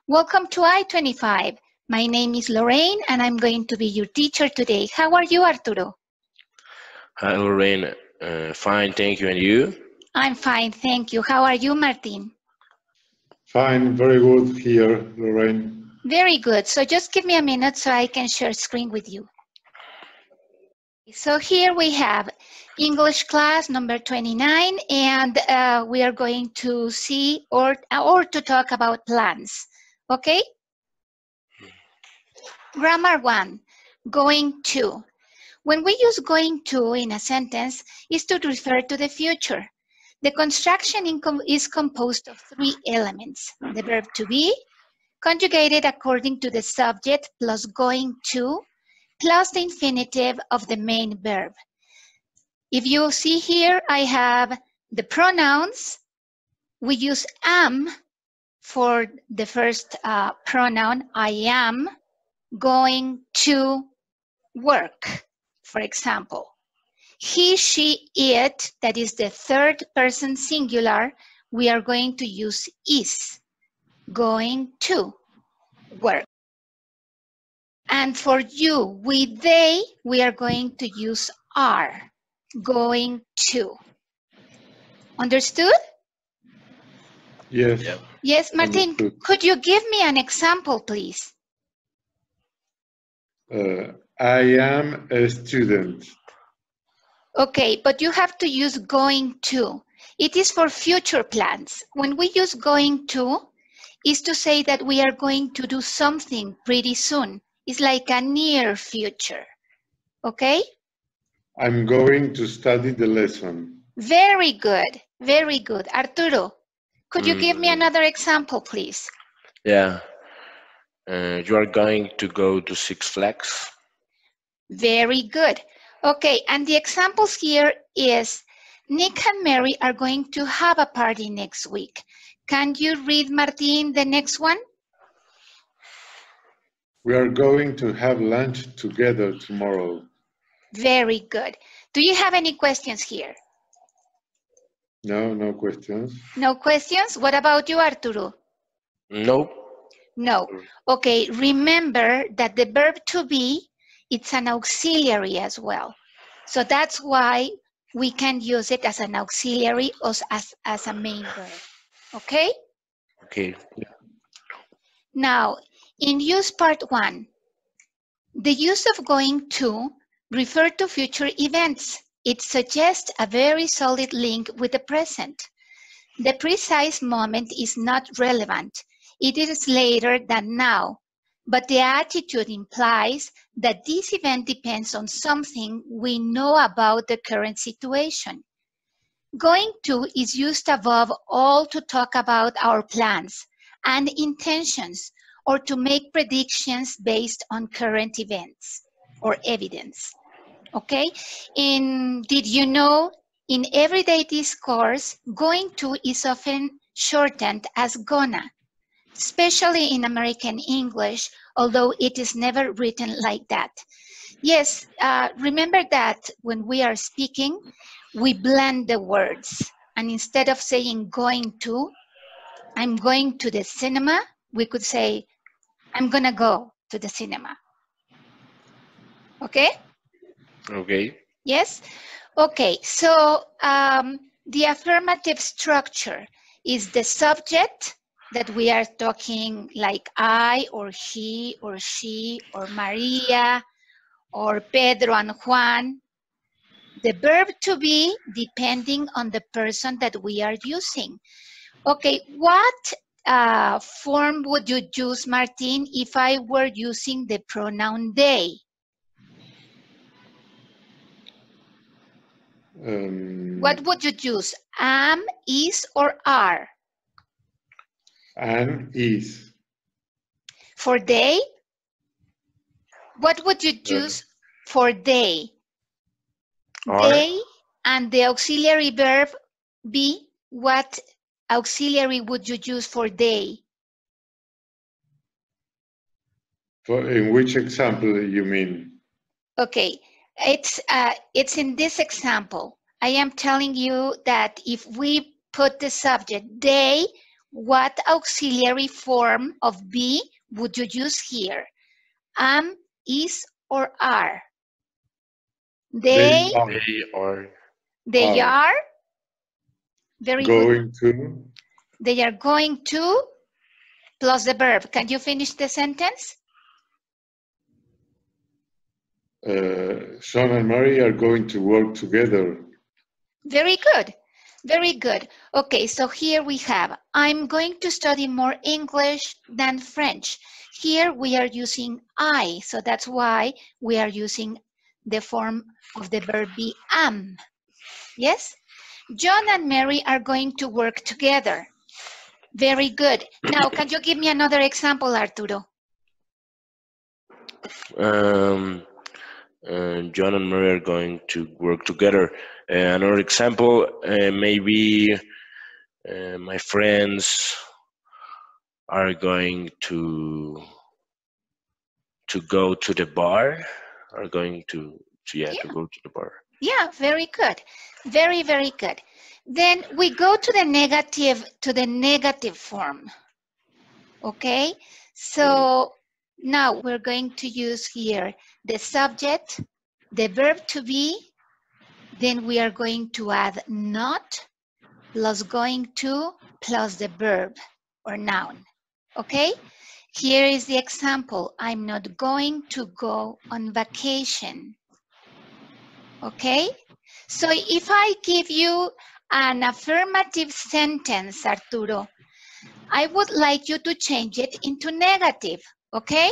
Welcome to I25. My name is Lorraine and I'm going to be your teacher today. How are you, Arturo? Hi, Lorraine. Fine, thank you. And you? I'm fine, thank you. How are you, Martin? Fine, very good here, Lorraine. Very good. So just give me a minute so I can share screen with you. So here we have English class number 29, and we are going to see or to talk about plans. Okay? Grammar 1, going to. When we use going to in a sentence, is to refer to the future. The construction is composed of 3 elements. The verb to be, conjugated according to the subject plus going to, plus the infinitive of the main verb. If you see here, I have the pronouns. We use am for the first pronoun. I am going to work, for example. He, she, it, that is the third person singular, we are going to use is, going to work. And for you, we, they, we are going to use are, going to. Understood? Yes. Yep. Yes, Martin, Understood. could you give me an example, please? I am a student. Okay, but you have to use going to. It is for future plans. When we use going to, is to say that we are going to do something pretty soon. It's like a near future. Okay? I'm going to study the lesson. Very good. Very good. Arturo, could you give me Mm, another example, please? yeah. You are going to go to Six Flags? Very good. Okay, and the examples here is Nick and Mary are going to have a party next week. Can you read, Martin, the next one? We are going to have lunch together tomorrow. Very good. Do you have any questions here? No, no questions. No questions? What about you, Arturo? No. No. Okay, remember that the verb to be, it's an auxiliary as well. So that's why we can use it as an auxiliary or as a main verb. Okay? Okay. Now, in use part 1, the use of going to refer to future events. It suggests a very solid link with the present. The precise moment is not relevant. It is later than now, but the attitude implies that this event depends on something we know about the current situation. Going to is used above all to talk about our plans and intentions or to make predictions based on current events or evidence. Okay? Did you know in everyday discourse, going to is often shortened as gonna, especially in American English, although it is never written like that. Yes, remember that when we are speaking, we blend the words. And instead of saying going to, I'm going to the cinema, we could say, I'm gonna go to the cinema. Okay? Okay. Yes? Okay, so the affirmative structure is the subject that we are talking like I or he or she or Maria or Pedro and Juan. The verb to be depending on the person that we are using. Okay, what form would you use, Martin, if I were using the pronoun they? What would you use? Am, is, or are? And is. For they? What would you use for they? Are. They and the auxiliary verb be, what auxiliary would you use for they? In which example you mean? Okay, it's in this example. I am telling you that if we put the subject they, what auxiliary form of be would you use here? Am, is, or are? They They are are. Very good. going to. They are going to plus the verb. Can you finish the sentence? Sean and Mary are going to work together. Very good. Very good. Okay, so here we have, I'm going to study more English than French. Here we are using I, so that's why we are using the form of the verb be am. Yes? John and Mary are going to work together. Very good. Now, can you give me another example, Arturo? John and Mary are going to work together. Another example, maybe my friends are going to go to the bar. Are going to go to the bar. Yeah, very good. Very, very good. Then we go to the negative form. Okay? So now we're going to use here the subject, the verb to be, then we are going to add not plus going to plus the verb or noun. Okay? Here is the example. I'm not going to go on vacation. Okay? So if I give you an affirmative sentence, Arturo, I would like you to change it into negative. Okay?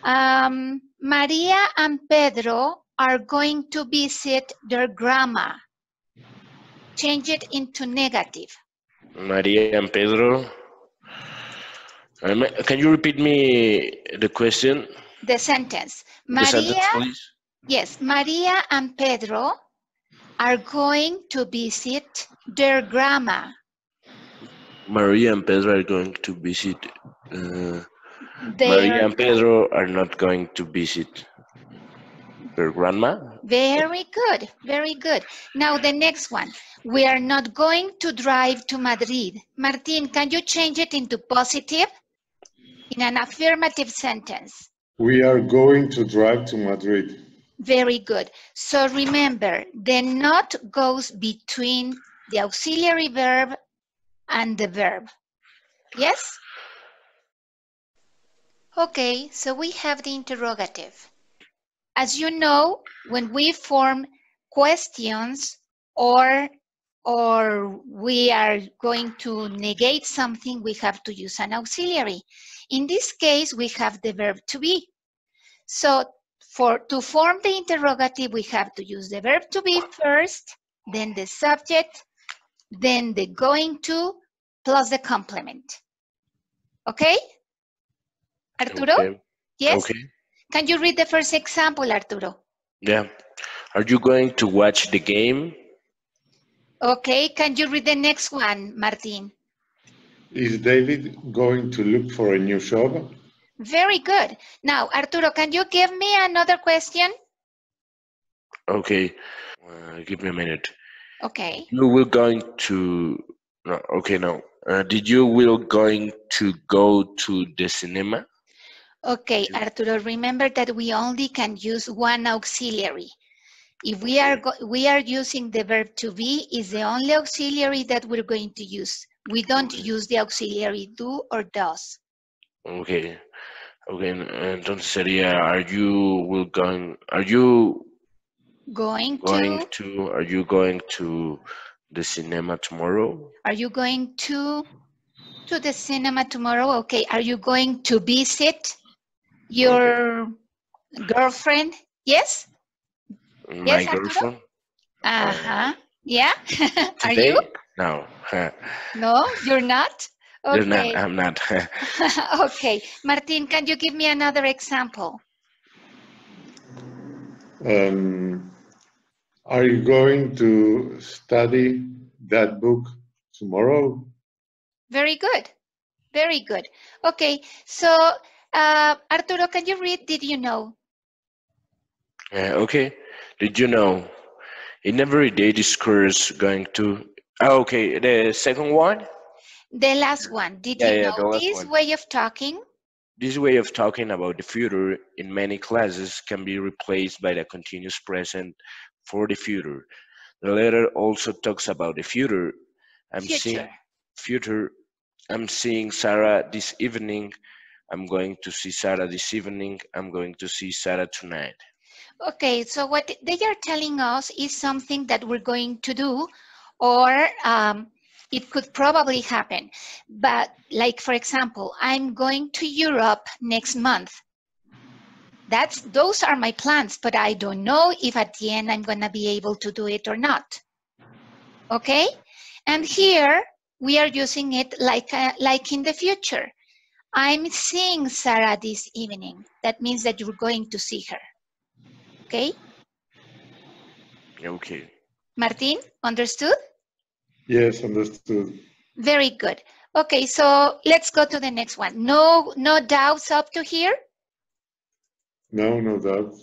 Maria and Pedro are going to visit their grandma. Change it into negative. Maria and Pedro. Can you repeat me the question? The sentence. The sentence, please. Yes, Maria and Pedro are going to visit their grandma. Maria and Pedro are going to visit. Maria and Pedro are not going to visit their grandma. Very good, very good. Now the next one. We are not going to drive to Madrid. Martin, can you change it into positive in an affirmative sentence? We are going to drive to Madrid. Very good. So remember, the not goes between the auxiliary verb and the verb. Yes? Okay, so we have the interrogative. As you know, when we form questions or we are going to negate something, we have to use an auxiliary. In this case, we have the verb to be. So to form the interrogative, we have to use the verb to be first, then the subject, then the going to, plus the complement. Okay? Arturo? Okay. Yes? Okay. Can you read the first example, Arturo? Yeah. Are you going to watch the game? Okay, can you read the next one, Martin? Is David going to look for a new job? Very good. Now, Arturo, can you give me another question? Okay. Give me a minute. Okay. You will going to. No. Okay. No. Did you will going to go to the cinema? Okay, Arturo, remember that we only can use one auxiliary. If we are using the verb to be, is the only auxiliary that we're going to use. We don't use the auxiliary do or does. Okay. Okay. Entonces sería are you going to the cinema tomorrow? Are you going to the cinema tomorrow? Okay. Are you going to visit your girlfriend? Yes? My girlfriend? Uh-huh. Yeah? Are Today? you? No. No, you're not? You're not. Okay. I'm not. Okay. Martin, can you give me another example? Are you going to study that book tomorrow? Very good. Very good. Okay. So, Arturo, can you read Did You Know? Okay. Did you know in every day this course going to... okay, the second one? The last one. Did Yeah, you yeah, know the last this one. way of talking? This way of talking about the future in many classes can be replaced by the continuous present for the future. The letter also talks about the future. I'm seeing Future. future. I'm seeing Sarah this evening. I'm going to see Sarah this evening. I'm going to see Sarah tonight. Okay, so what they are telling us is something that we're going to do, or it could probably happen. But, like, for example, I'm going to Europe next month. Those are my plans, but I don't know if at the end I'm going to be able to do it or not. Okay? And here we are using it like in the future. I'm seeing Sarah this evening. That means that you're going to see her. Okay? Okay. Martin, understood? Yes, understood. Very good. Okay, so let's go to the next one. No doubts up to here? No, no doubt.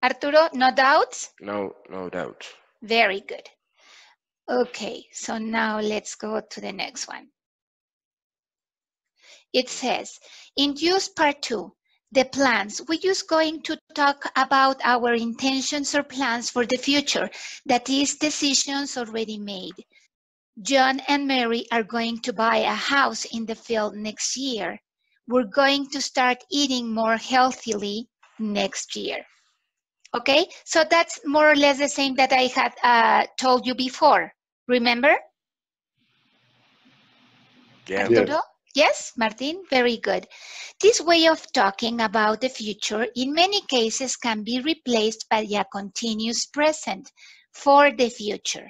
Arturo, no doubts? No, no doubt. Very good. Okay, so now let's go to the next one. It says, in use part 2, the plans, we're just going to talk about our intentions or plans for the future, that is, decisions already made. John and Mary are going to buy a house in the field next year. We're going to start eating more healthily next year. Okay, so that's more or less the same that I had told you before. Remember? Yeah. Arturo? Yes, Martin? Very good. This way of talking about the future in many cases can be replaced by a continuous present for the future.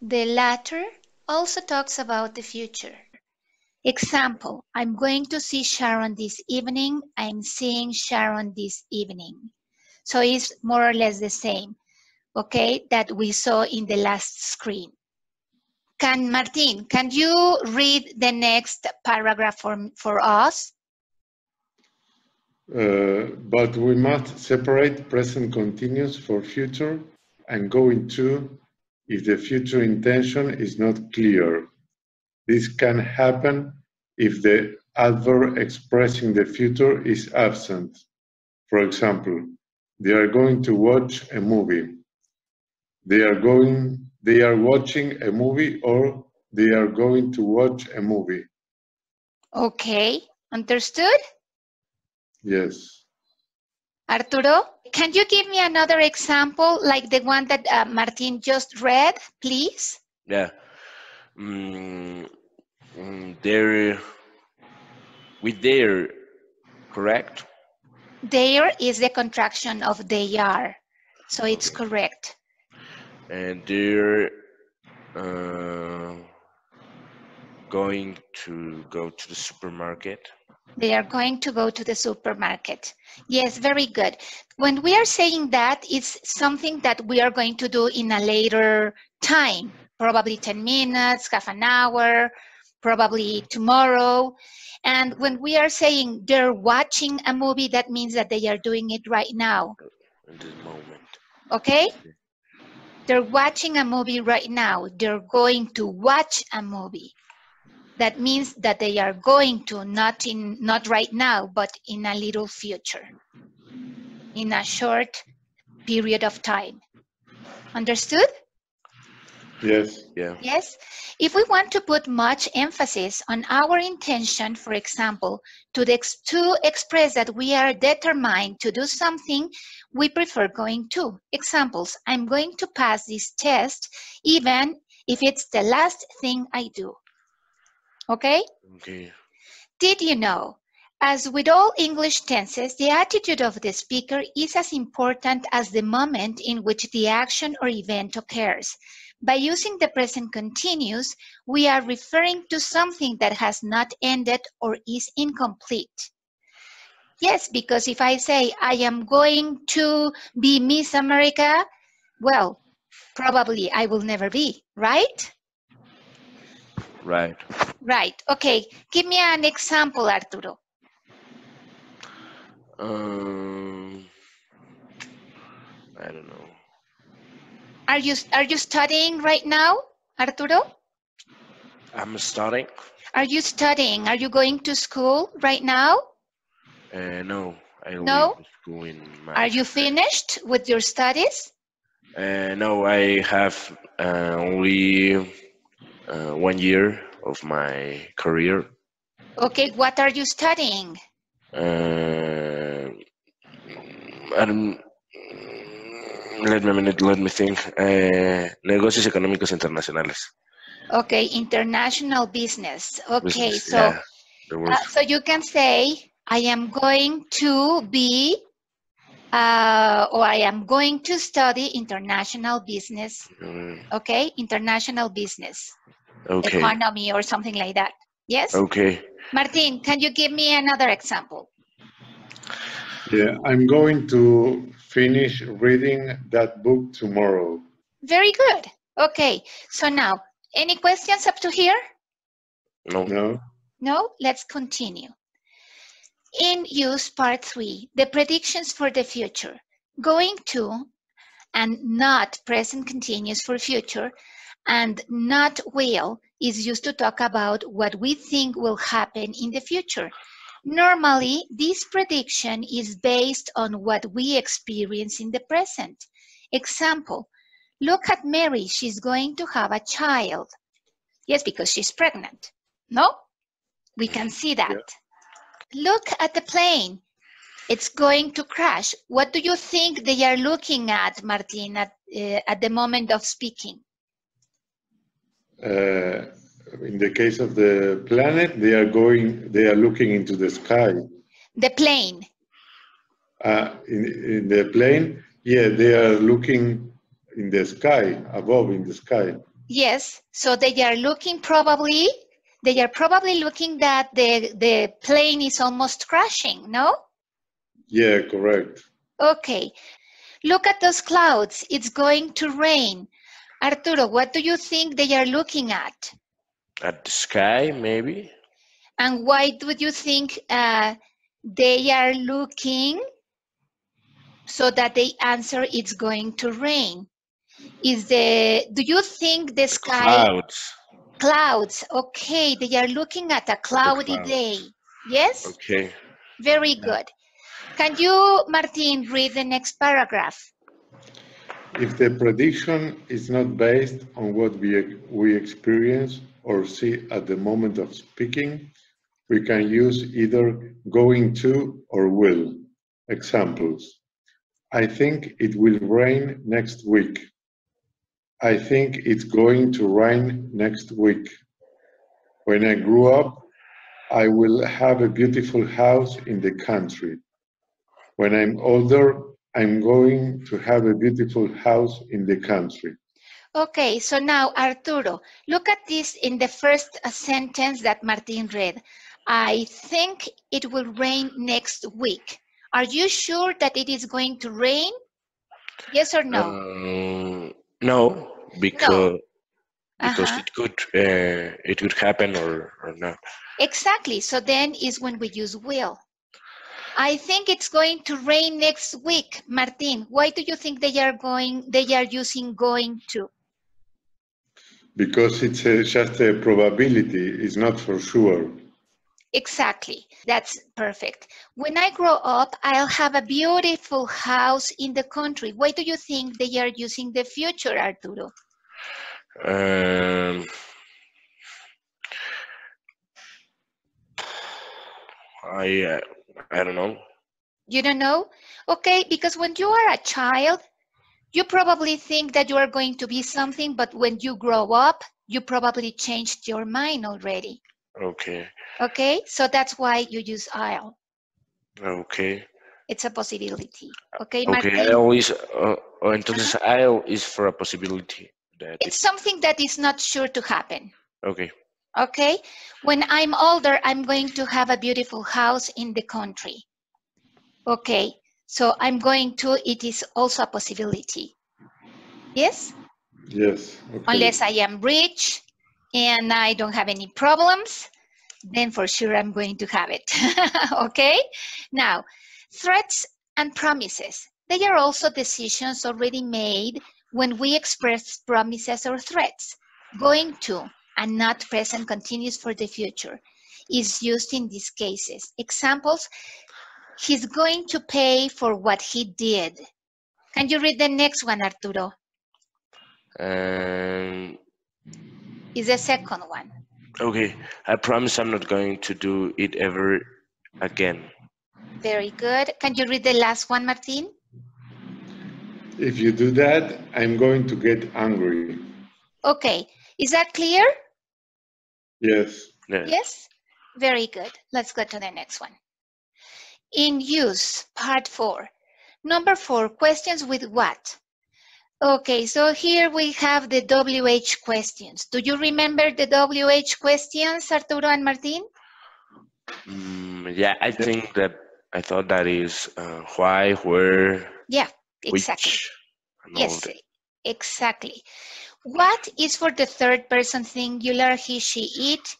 The latter also talks about the future. Example, I'm going to see Sharon this evening. I'm seeing Sharon this evening. So it's more or less the same, okay, that we saw in the last screen. Martin, can you read the next paragraph for us? But we must separate present continuous for future and going to if the future intention is not clear. This can happen if the adverb expressing the future is absent. For example, they are going to watch a movie. They are watching a movie, or they are going to watch a movie. Okay, understood? Yes. Arturo, can you give me another example like the one that Martin just read, please? Yeah. They're with their, correct? There is the contraction of they are, so it's Okay. correct. And they're going to go to the supermarket. They are going to go to the supermarket. Yes, very good. When we are saying that, it's something that we are going to do in a later time, probably 10 minutes, half an hour, probably tomorrow. And when we are saying they're watching a movie, that means that they are doing it right now. In this moment. Okay? They're watching a movie right now. They're going to watch a movie. That means that they are going to, not right now, but in a little future, in a short period of time. Understood? Yes. Yeah. Yes. If we want to put much emphasis on our intention, for example, to express that we are determined to do something, we prefer going to. Examples, I'm going to pass this test even if it's the last thing I do. Okay? Okay. Did you know? As with all English tenses, the attitude of the speaker is as important as the moment in which the action or event occurs. By using the present continuous, we are referring to something that has not ended or is incomplete. Yes, because if I say I am going to be Miss America, well, probably I will never be, right? Right. Right. Okay. Give me an example, Arturo. I don't know. Are you studying right now, Arturo? I'm studying. Are you studying? Are you going to school right now? No, I leave No? school in Are March. you finished with your studies? No, I have only 1 year of my career. Okay, what are you studying? Uh, and let me a minute, let me think. Negocios económicos internacionales. Okay, international business. Okay, Business, so yeah, the word. so you can say I am going to be or I am going to study international business. Mm, Okay, international business, okay, economy, or something like that. Yes? okay. Martin, can you give me another example? Yeah, I'm going to finish reading that book tomorrow. Very good. Okay, so now, any questions up to here? No. No? No? Let's continue. In use part 3, the predictions for the future. Going to and not present continuous for future and not will is used to talk about what we think will happen in the future. Normally, this prediction is based on what we experience in the present. Example, look at Mary, she's going to have a child. Yes, because she's pregnant. No? We can see that. Yeah. Look at the plane. It's going to crash. What do you think they are looking at, Martin, at the moment of speaking? In the case of the planet, they are looking into the sky. The plane. In the plane, yeah, they are looking in the sky, above in the sky. Yes, so they are probably looking that the plane is almost crashing, no? Yeah, correct. Okay, look at those clouds. It's going to rain. Arturo, what do you think they are looking at? At the sky, maybe? And why do you think they are looking so that they answer it's going to rain? Do you think the The sky, clouds. clouds, okay, they are looking at a The cloudy day. clouds. Yes? Okay. Very good. Can you, Martin, read the next paragraph? If the prediction is not based on what we experience or see at the moment of speaking, we can use either going to or will. Examples. I think it will rain next week. I think it's going to rain next week. When I grow up, I will have a beautiful house in the country. When I'm older, I'm going to have a beautiful house in the country. Okay, so now, Arturo, look at this in the first sentence that Martin read. I think it will rain next week. Are you sure that it is going to rain? Yes or no? No, No. because it could happen or not. Exactly. So then is when we use will. I think it's going to rain next week. Martin, why do you think they are using going to? Because it's just a probability, it's not for sure. Exactly. That's perfect. When I grow up, I'll have a beautiful house in the country. Why do you think they are using the future, Arturo? Um, I don't know. You don't know? Okay, because when you are a child, you probably think that you are going to be something, but when you grow up, you probably changed your mind already. Okay. Okay, so that's why you use I'll. Okay. It's a possibility. Okay, Okay. Martin? Entonces I'll is for a possibility that It's something that is not sure to happen. Okay. Okay, when I'm older, I'm going to have a beautiful house in the country. Okay, so I'm going to, it is also a possibility. Yes? Yes, okay. Unless I am rich and I don't have any problems, then for sure I'm going to have it. Okay? Now, threats and promises. They are also decisions already made when we express promises or threats. Going to. and not present continuous for the future is used in these cases. Examples, he's going to pay for what he did. Can you read the next one, Arturo? Is the second one. Okay, I promise I'm not going to do it ever again. Very good. Can you read the last one, Martin? If you do that, I'm going to get angry. Okay, is that clear? Yes. Yeah. Yes? Very good. Let's go to the next one. In use, part 4. Number 4, questions with what? Okay, so here we have the WH questions. Do you remember the WH questions, Arturo and Martin? Yeah, I think that I thought that is why, where, Yeah, exactly. which, and all Yes, that. exactly. What is for the third person singular, he, she, it?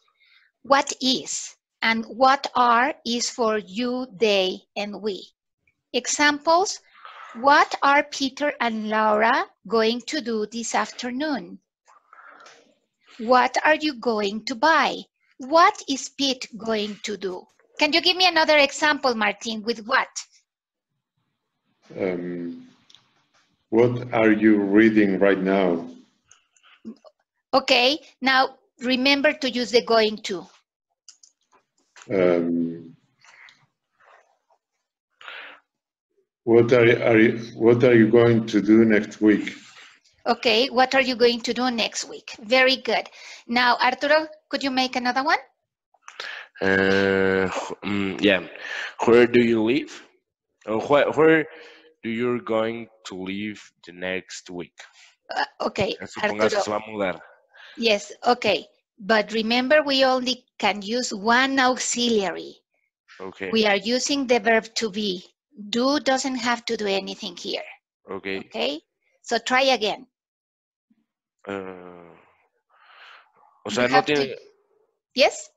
What is? And what are is for you, they, and we. Examples, what are Peter and Laura going to do this afternoon? What are you going to buy? What is Pete going to do? Can you give me another example, Martin, with what? What are you reading right now? Okay, now remember to use the going to. What are you going to do next week? Okay, what are you going to do next week? Very good. Now, Arturo, could you make another one? Yeah. Where do you live? Where do you going to live the next week? Okay, Supongamos Arturo. que se va a mudar. Yes, okay. But remember, we only can use one auxiliary. Okay. We are using the verb to be. Do doesn't have to do anything here. Okay. Okay? So try again. O sea, You no have to. tiene. Yes?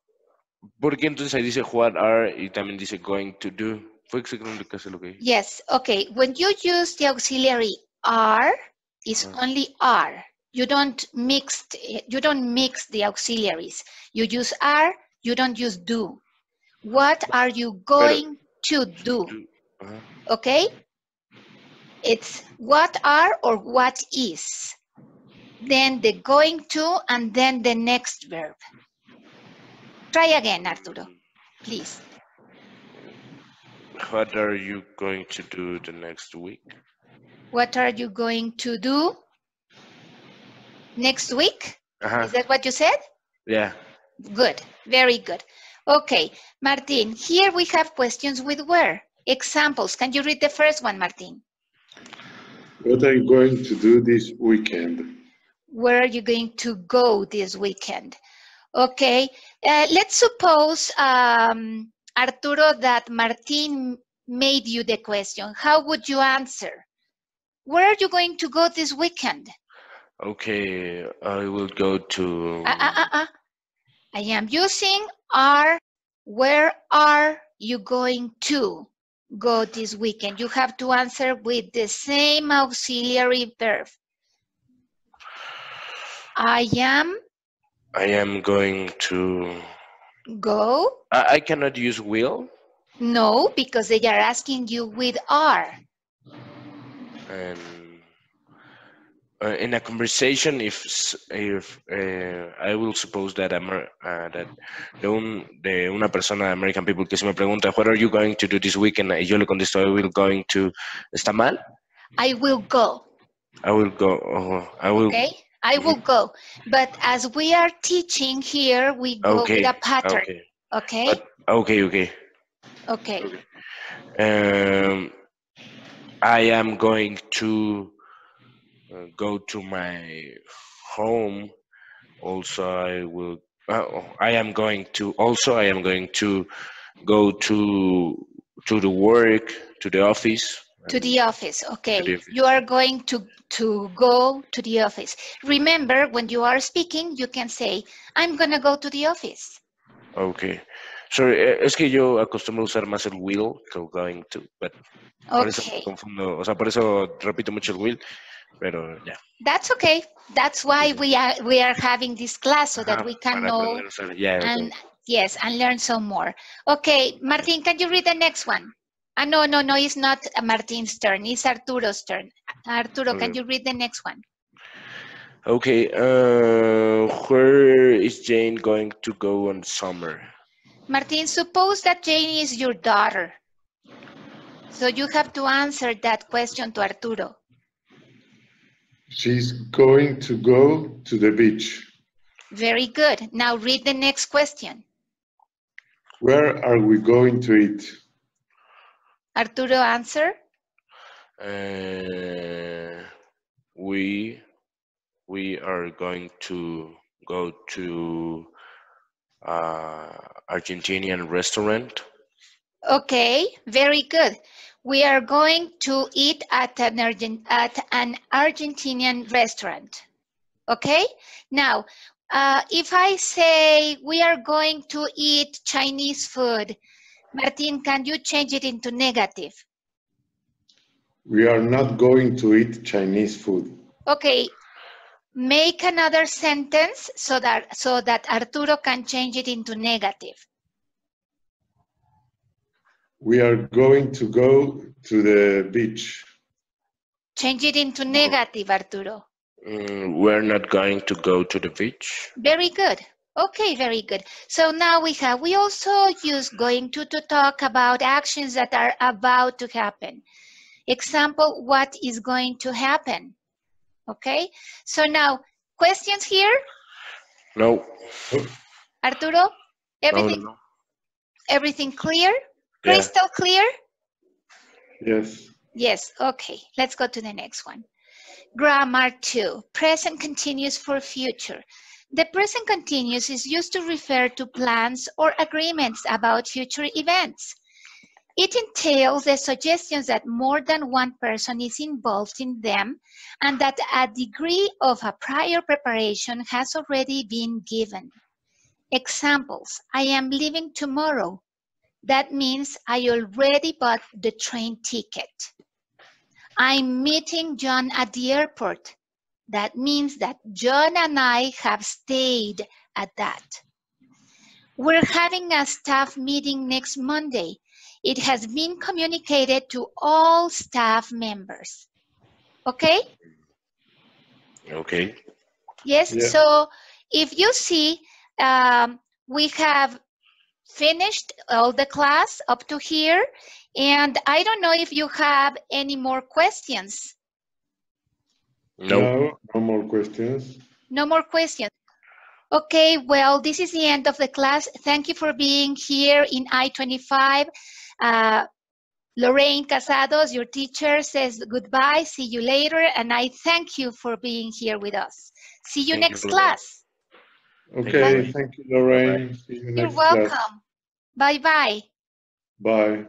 Porque entonces ahí dice what are y también dice going to do. Fue exactamente casi lo que dije. Yes. Okay. When you use the auxiliary are, is only are. You don't mix the auxiliaries. You use are, you don't use do. What are you going to do? Okay? It's what are or what is. Then the going to and then the next verb. Try again, Arturo, please. What are you going to do the next week? What are you going to do next week? Is that what you said? Yeah. Good, very good. Okay, Martin, here we have questions with where. Examples. Can you read the first one, Martin? What are you going to do this weekend? Where are you going to go this weekend? Okay, let's suppose, Arturo, that Martin made you the question. How would you answer? Where are you going to go this weekend? Okay, I will go to. I am using are. Where are you going to go this weekend? You have to answer with the same auxiliary verb. I am going to go. I cannot use will. No, because they are asking you with are. And in a conversation, if I will suppose that de una persona de American people que se me pregunta what are you going to do this weekend y yo le contesto I will going to, ¿está mal? I will go. I will go. I will. Okay, I will go. But as we are teaching here, we go with a pattern. Okay. Okay. I am going to go to my home. Also, I will. I am going to. Also, I am going to go to the work, to the office. To the office. Okay. The office. You are going to go to the office. Remember, when you are speaking, you can say, I'm going to go to the office. Okay. Sorry, es que yo acostumbro usar más el will que el going to, but por eso me confundo, o sea, por eso repito mucho el will, Pero yeah. That's okay. That's why we are having this class so that we can Para know aprender a usar. Yeah, and okay. yes, and learn some more. Okay, Martin, can you read the next one? No, it's not Martin's turn. It's Arturo's turn. Arturo, can Okay. you read the next one? Okay. Where is Jane going to go on summer? Martin, suppose that Jane is your daughter. So you have to answer that question to Arturo. She's going to go to the beach. Very good. Now read the next question. Where are we going to eat? Arturo, answer. We are going to go to Argentinian restaurant. Okay, very good. We are going to eat at an Argentinian restaurant. Okay, now if I say we are going to eat Chinese food, Martin, can you change it into negative? We are not going to eat Chinese food. Okay, make another sentence so that Arturo can change it into negative. We are going to go to the beach. Change it into negative, Arturo. We're not going to go to the beach. Very good. Okay, very good. So now we also use going to talk about actions that are about to happen. Example, what is going to happen? Okay, so now questions here? No. Arturo, everything, No. everything clear? Yeah. Crystal clear? Yes. Yes, okay. Let's go to the next one. Grammar 2, present continuous for future. The present continuous is used to refer to plans or agreements about future events. It entails the suggestions that more than one person is involved in them and that a degree of a prior preparation has already been given. Examples, I am leaving tomorrow. That means I already bought the train ticket. I'm meeting John at the airport. That means that John and I have stayed at that. We're having a staff meeting next Monday. It has been communicated to all staff members. Okay? Okay. Yes, Yeah. so if you see, we have finished all the class up to here, and I don't know if you have any more questions. No more questions. No more questions. Okay, well, this is the end of the class. Thank you for being here in I25. Lorraine Casados, your teacher, says goodbye. See you later. And I thank you for being here with us. See you next class. Okay, thank you, Lorraine. See you You're next class. welcome. Bye-bye. Bye.